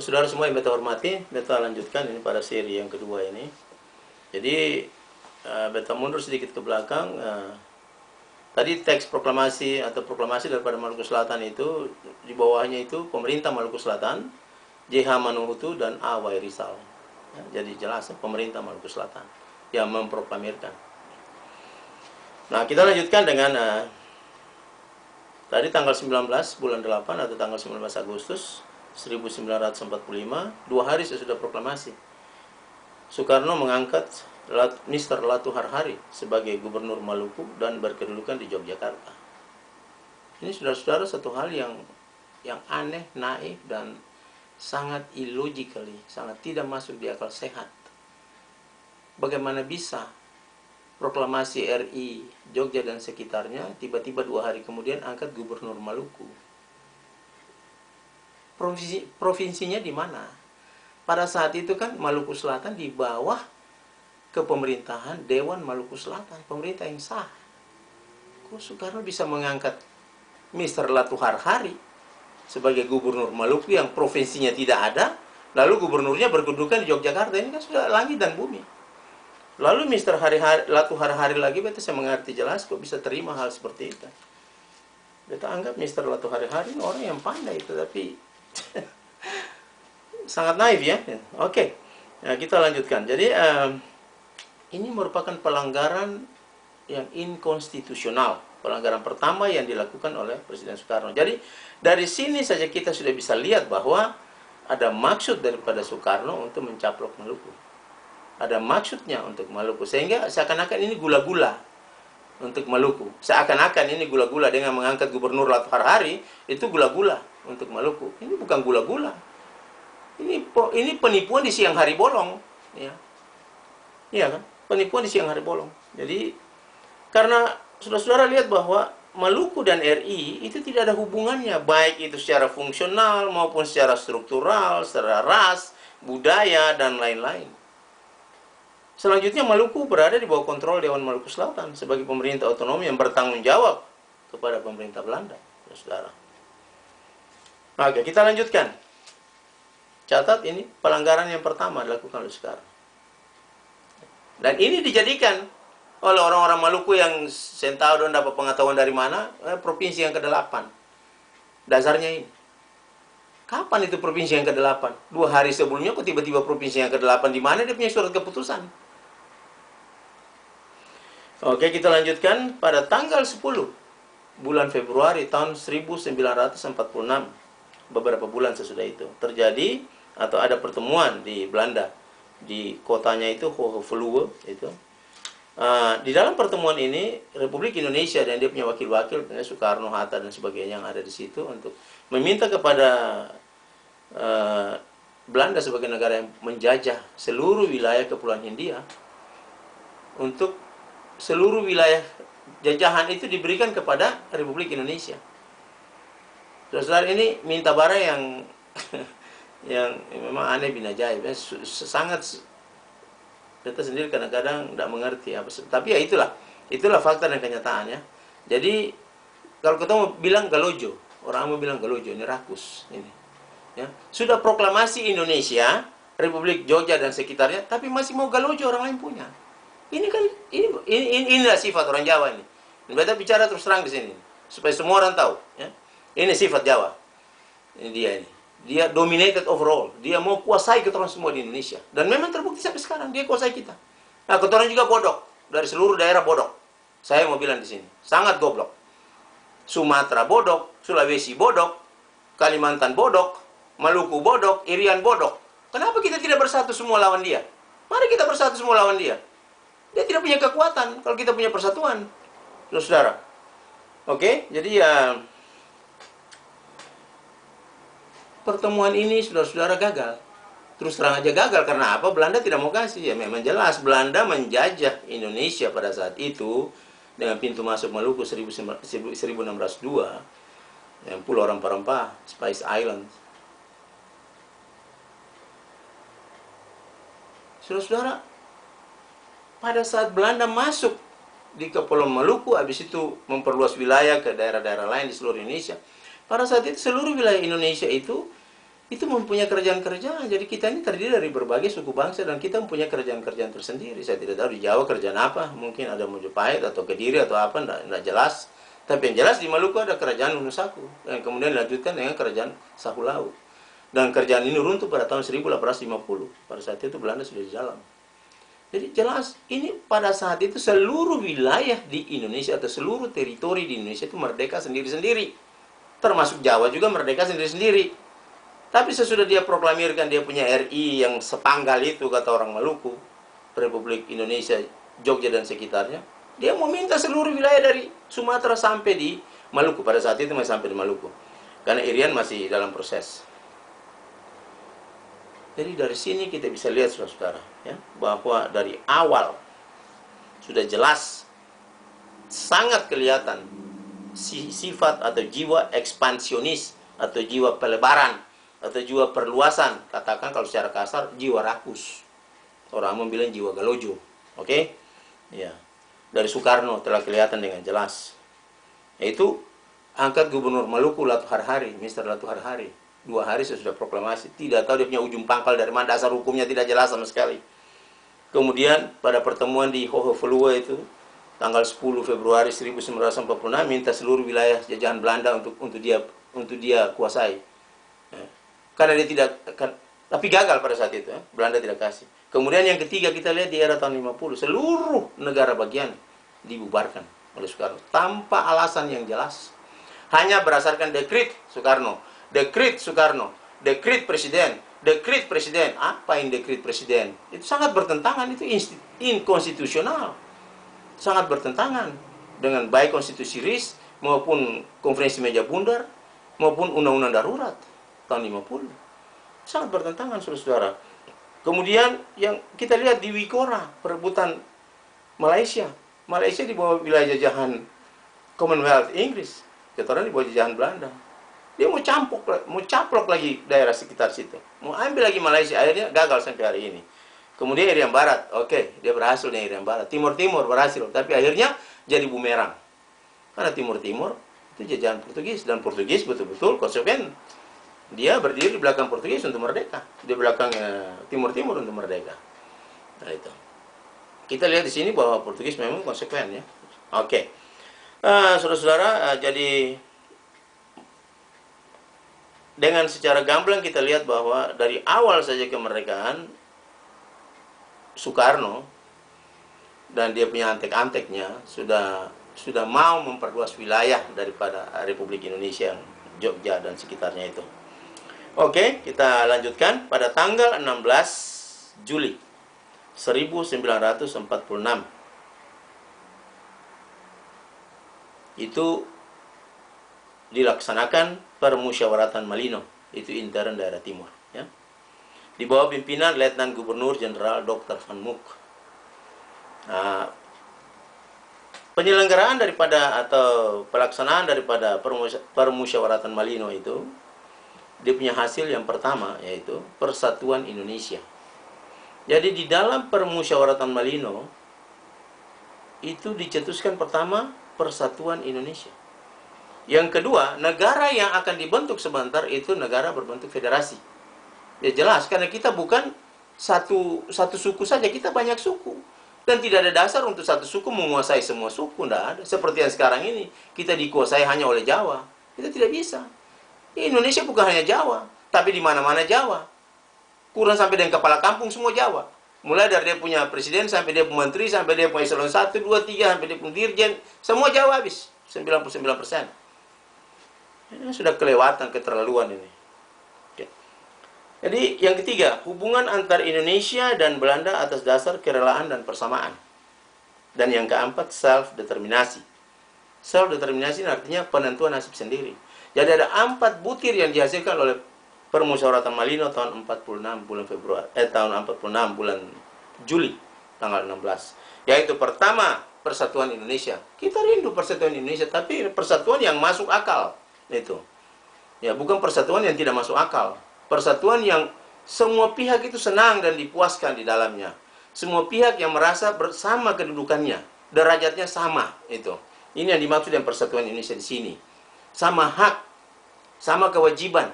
Saudara semua yang beta hormati, beta lanjutkan ini pada seri yang kedua ini. Jadi beta mundur sedikit ke belakang. Tadi teks proklamasi atau proklamasi daripada Maluku Selatan itu, di bawahnya itu pemerintah Maluku Selatan, JH Manuhutu dan A. Y. Rizal. Ya, jadi jelas pemerintah Maluku Selatan yang memproklamirkan. Nah, kita lanjutkan dengan tadi tanggal 19 bulan 8 atau tanggal 19 Agustus 1945, 2 hari sesudah proklamasi, Soekarno mengangkat Mr. Latu Harhari sebagai gubernur Maluku dan berkedudukan di Yogyakarta. Ini saudara-saudara satu hal yang aneh, naif, dan sangat illogical, sangat tidak masuk di akal sehat. Bagaimana bisa proklamasi RI Jogja dan sekitarnya tiba-tiba 2 hari kemudian angkat gubernur Maluku? Provinsinya di mana? Pada saat itu kan Maluku Selatan di bawah kepemerintahan Dewan Maluku Selatan, pemerintah yang sah. Kok Soekarno bisa mengangkat Mr. Latu Harhari sebagai gubernur Maluku yang provinsinya tidak ada, lalu gubernurnya berkedudukan di Yogyakarta? Ini kan sudah langit dan bumi. Lalu Mr. Latu Harhari lagi, beta saya mengerti jelas kok bisa terima hal seperti itu. Beta anggap Mr. Latu Harhari orang yang pandai itu, tapi sangat naif ya. Oke. Nah, kita lanjutkan. Jadi ini merupakan pelanggaran yang inkonstitusional. Pelanggaran pertama yang dilakukan oleh Presiden Soekarno. Jadi dari sini saja kita sudah bisa lihat bahwa ada maksud daripada Soekarno untuk mencaplok Maluku. Ada maksudnya untuk Maluku. Sehingga seakan-akan ini gula-gula untuk Maluku. Seakan-akan ini gula-gula dengan mengangkat gubernur Latu Harhari, itu gula-gula untuk Maluku. Ini bukan gula-gula. Ini penipuan di siang hari bolong, ya. Iya kan? Penipuan di siang hari bolong. Jadi karena saudara-saudara lihat bahwa Maluku dan RI itu tidak ada hubungannya, baik itu secara fungsional maupun secara struktural, secara ras, budaya, dan lain-lain. Selanjutnya Maluku berada di bawah kontrol Dewan Maluku Selatan sebagai pemerintah otonom yang bertanggung jawab kepada pemerintah Belanda, saudara. Oke, kita lanjutkan. Catat ini pelanggaran yang pertama dilakukan oleh Soekarno. Dan ini dijadikan oleh orang-orang Maluku yang saya tahu dan dapat pengetahuan dari mana, provinsi yang ke-8. Dasarnya ini. Kapan itu provinsi yang ke-8? 2 hari sebelumnya kok tiba-tiba provinsi yang ke-8? Di mana dia punya surat keputusan? Oke, kita lanjutkan. Pada tanggal 10 bulan Februari tahun 1946, beberapa bulan sesudah itu, terjadi atau ada pertemuan di Belanda, di kotanya itu Hoofdvluwe itu. Di dalam pertemuan ini Republik Indonesia dan dia punya wakil-wakil, Soekarno, Hatta dan sebagainya yang ada di situ, untuk meminta kepada Belanda sebagai negara yang menjajah seluruh wilayah Kepulauan Hindia, untuk seluruh wilayah jajahan itu diberikan kepada Republik Indonesia. Saudara, ini minta bara yang yang memang aneh bin ajaib, sangat. Kita sendiri kadang-kadang tidak mengerti apa, tapi ya itulah fakta dan kenyataannya. Jadi kalau ketemu bilang galojo, orang mau bilang galojo, ini rakus ini. Ya, sudah proklamasi Indonesia, Republik Jogja dan sekitarnya, tapi masih mau galojo orang lain punya. Ini kan inilah sifat orang Jawa ini. Kita bicara terus terang di sini supaya semua orang tahu. Ya. Ini sifat Jawa. Ini dia ini. Dia dominated overall. Dia mau kuasai kita orang semua di Indonesia. Dan memang terbukti sampai sekarang dia kuasai kita. Nah, kita orang juga bodoh. Dari seluruh daerah bodoh. Saya mau bilang di sini, sangat goblok. Sumatera bodoh, Sulawesi bodoh, Kalimantan bodoh, Maluku bodoh, Irian bodoh. Kenapa kita tidak bersatu semua lawan dia? Mari kita bersatu semua lawan dia. Dia tidak punya kekuatan kalau kita punya persatuan. Saudara. Oke, jadi ya pertemuan ini saudara-saudara gagal. Terus terang aja gagal. Karena apa? Belanda tidak mau kasih. Ya memang jelas Belanda menjajah Indonesia pada saat itu dengan pintu masuk Maluku 1602, yang Pulau Rempah-Rempah, Spice Island. Saudara-saudara, pada saat Belanda masuk di Kepulauan Maluku, habis itu memperluas wilayah ke daerah-daerah lain di seluruh Indonesia. Pada saat itu seluruh wilayah Indonesia itu itu mempunyai kerajaan-kerajaan. Jadi kita ini terdiri dari berbagai suku bangsa dan kita mempunyai kerajaan-kerajaan tersendiri. Saya tidak tahu di Jawa kerajaan apa, mungkin ada Mojopahit atau Kediri atau apa, enggak jelas. Tapi yang jelas di Maluku ada kerajaan Unusaku yang kemudian dilanjutkan dengan kerajaan Sahulau. Dan kerajaan ini runtuh pada tahun 1850. Pada saat itu Belanda sudah di dalam. Jadi jelas ini pada saat itu seluruh wilayah di Indonesia atau seluruh teritori di Indonesia itu merdeka sendiri-sendiri. Termasuk Jawa juga merdeka sendiri-sendiri. Tapi sesudah dia proklamirkan dia punya RI yang sepanggal itu, kata orang Maluku, Republik Indonesia, Jogja dan sekitarnya, dia mau minta seluruh wilayah dari Sumatera sampai di Maluku. Pada saat itu masih sampai di Maluku. Karena Irian masih dalam proses. Jadi dari sini kita bisa lihat, saudara-saudara, ya, bahwa dari awal sudah jelas, sangat kelihatan sifat atau jiwa ekspansionis atau jiwa pelebaran atau jiwa perluasan, katakan kalau secara kasar jiwa rakus. Orang bilang jiwa galojo. Oke? Ya. Dari Soekarno telah kelihatan dengan jelas. Yaitu angkat Gubernur Maluku Latu Harhari, Mr. Latu Harhari. 2 hari sesudah proklamasi, tidak tahu dia punya ujung pangkal dari mana, dasar hukumnya tidak jelas sama sekali. Kemudian pada pertemuan di Hohofolua itu tanggal 10 Februari 1946 minta seluruh wilayah jajahan Belanda untuk dia kuasai. Karena dia tidak, tapi gagal pada saat itu, Belanda tidak kasih. Kemudian yang ketiga kita lihat di era tahun 50, seluruh negara bagian dibubarkan oleh Soekarno tanpa alasan yang jelas. Hanya berdasarkan dekret Soekarno, dekret Soekarno, dekret presiden, dekret presiden. Apa yang dekret presiden? Itu sangat bertentangan, itu inkonstitusional. Sangat bertentangan dengan baik konstitusi RIS maupun konferensi meja bundar maupun undang-undang darurat tahun 50. Sangat bertentangan, saudara-saudara. Kemudian yang kita lihat di Wikora, perebutan Malaysia. Malaysia di bawah wilayah jajahan Commonwealth Inggris. Keturunan di bawah jajahan Belanda. Dia mau caplok lagi daerah sekitar situ. Mau ambil lagi Malaysia, akhirnya gagal sampai hari ini. Kemudian Irian Barat, oke, dia berhasil dengan Irian Barat. Timur-Timur berhasil, tapi akhirnya jadi bumerang. Karena Timur-Timur itu jajahan Portugis, dan Portugis betul-betul konsekuen. Dia berdiri di belakang Portugis untuk merdeka, di belakang Timur-Timur untuk merdeka. Nah itu. Kita lihat di sini bahwa Portugis memang konsekuen, ya. Oke. Saudara-saudara, jadi dengan secara gamblang kita lihat bahwa dari awal saja kemerdekaan Soekarno dan dia punya antek-anteknya sudah mau memperluas wilayah daripada Republik Indonesia, Jogja dan sekitarnya itu. Oke, kita lanjutkan pada tanggal 16 Juli 1946. Itu dilaksanakan permusyawaratan Malino, itu intern daerah timur, ya. Di bawah pimpinan Letnan Gubernur Jenderal Dr. Van Mook. Nah, penyelenggaraan daripada atau pelaksanaan daripada permusyawaratan Malino itu, dia punya hasil yang pertama, yaitu Persatuan Indonesia. Jadi di dalam permusyawaratan Malino itu dicetuskan pertama Persatuan Indonesia. Yang kedua, negara yang akan dibentuk sebentar itu negara berbentuk federasi. Ya jelas, karena kita bukan satu suku saja, kita banyak suku. Dan tidak ada dasar untuk satu suku menguasai semua suku, tidak ada. Seperti yang sekarang ini, kita dikuasai hanya oleh Jawa. Kita tidak bisa. Indonesia bukan hanya Jawa, tapi di mana-mana Jawa. Kurang sampai dengan kepala kampung semua Jawa. Mulai dari dia punya presiden, sampai dia punya menteri, sampai dia punya eselon 1, 2, 3, sampai dia punya dirjen, semua Jawa habis. 99%. Ini sudah kelewatan, keterlaluan ini. Oke. Jadi yang ketiga, hubungan antar Indonesia dan Belanda atas dasar kerelaan dan persamaan. Dan yang keempat, self-determinasi. Self-determinasi artinya penentuan nasib sendiri. Jadi ada 4 butir yang dihasilkan oleh permusyawaratan Malino tahun 46 bulan Februari, tahun 46 bulan Juli tanggal 16. Yaitu pertama, Persatuan Indonesia. Kita rindu Persatuan Indonesia, tapi persatuan yang masuk akal. Itu. Ya, bukan persatuan yang tidak masuk akal. Persatuan yang semua pihak itu senang dan dipuaskan di dalamnya. Semua pihak yang merasa bersama kedudukannya, derajatnya sama, itu. Ini yang dimaksud dengan Persatuan Indonesia di sini. Sama hak, sama kewajiban,